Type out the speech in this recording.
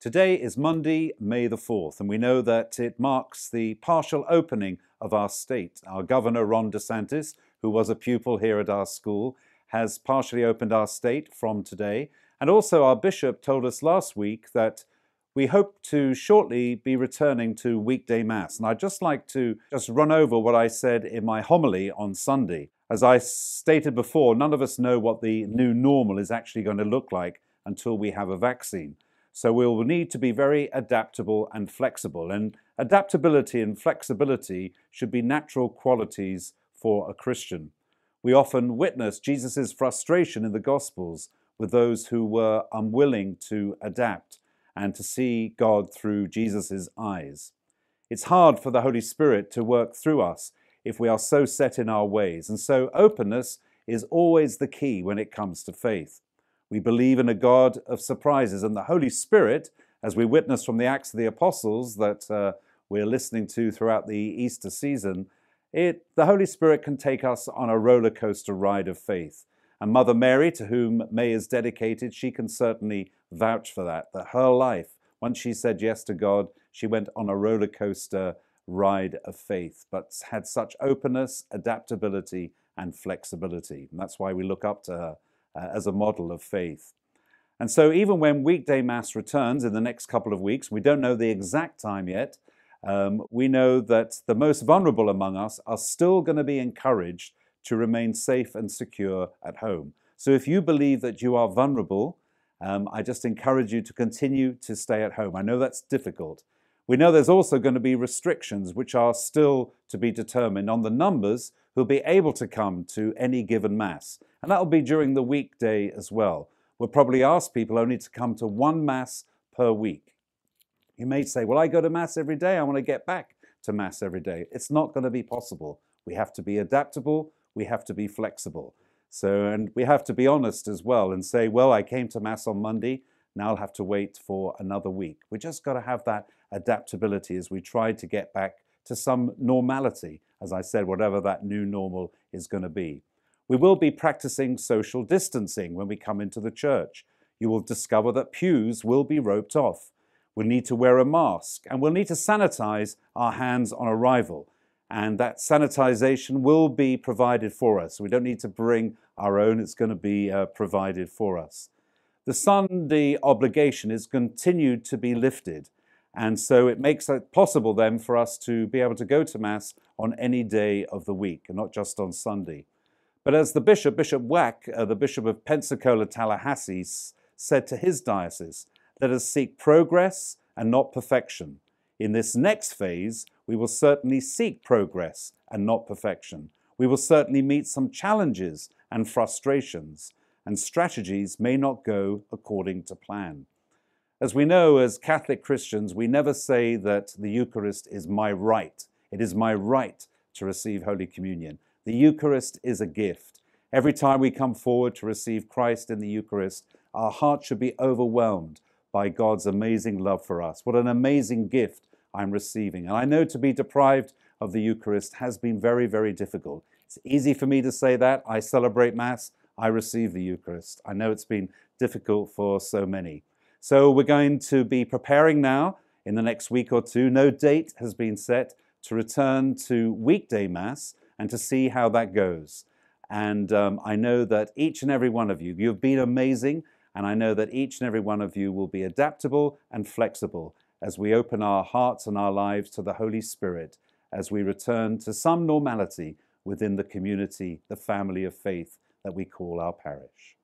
Today is Monday, May the 4th, and we know that it marks the partial opening of our state. Our Governor, Ron DeSantis, who was a pupil here at our school, has partially opened our state from today. And also our bishop told us last week that we hope to shortly be returning to weekday Mass. And I'd just like to run over what I said in my homily on Sunday. As I stated before, none of us know what the new normal is actually going to look like until we have a vaccine. So we'll need to be very adaptable and flexible. And adaptability and flexibility should be natural qualities for a Christian. We often witness Jesus' frustration in the Gospels with those who were unwilling to adapt and to see God through Jesus' eyes. It's hard for the Holy Spirit to work through us if we are so set in our ways. And so openness is always the key when it comes to faith. We believe in a God of surprises, and the Holy Spirit, as we witness from the Acts of the Apostles that we're listening to throughout the Easter season, the Holy Spirit can take us on a roller coaster ride of faith. And Mother Mary, to whom May is dedicated, she can certainly vouch for that her life, once she said yes to God, she went on a roller coaster ride of faith, but had such openness, adaptability, and flexibility. And that's why we look up to her as a model of faith. And so even when weekday Mass returns in the next couple of weeks, we don't know the exact time yet, we know that the most vulnerable among us are still going to be encouraged to remain safe and secure at home. So if you believe that you are vulnerable, I just encourage you to continue to stay at home. I know that's difficult. We know there's also going to be restrictions which are still to be determined on the numbers who'll be able to come to any given Mass. And that'll be during the weekday as well. We'll probably ask people only to come to one Mass per week. You may say, well, I go to Mass every day. I want to get back to Mass every day. It's not going to be possible. We have to be adaptable. We have to be flexible. And we have to be honest as well and say, well, I came to Mass on Monday. Now I'll have to wait for another week. We just got to have that adaptability as we try to get back to some normality, as I said, whatever that new normal is going to be. We will be practicing social distancing when we come into the church. You will discover that pews will be roped off. We'll need to wear a mask, and we'll need to sanitize our hands on arrival. And that sanitization will be provided for us. We don't need to bring our own. It's going to be provided for us. The Sunday obligation is continued to be lifted. And so it makes it possible then for us to be able to go to Mass on any day of the week and not just on Sunday. But as the Bishop Wack, the Bishop of Pensacola, Tallahassee, said to his diocese, let us seek progress and not perfection. In this next phase, we will certainly seek progress and not perfection. We will certainly meet some challenges and frustrations, and strategies may not go according to plan. As we know, as Catholic Christians, we never say that the Eucharist is my right. It is my right to receive Holy Communion. The Eucharist is a gift. Every time we come forward to receive Christ in the Eucharist, our heart should be overwhelmed by God's amazing love for us. What an amazing gift I'm receiving. And I know to be deprived of the Eucharist has been very, very difficult. It's easy for me to say that. I celebrate Mass. I receive the Eucharist. I know it's been difficult for so many. So we're going to be preparing now in the next week or two. No date has been set to return to weekday Mass and to see how that goes. And I know that each and every one of you, you've been amazing. And I know that each and every one of you will be adaptable and flexible as we open our hearts and our lives to the Holy Spirit, as we return to some normality within the community, the family of faith that we call our parish.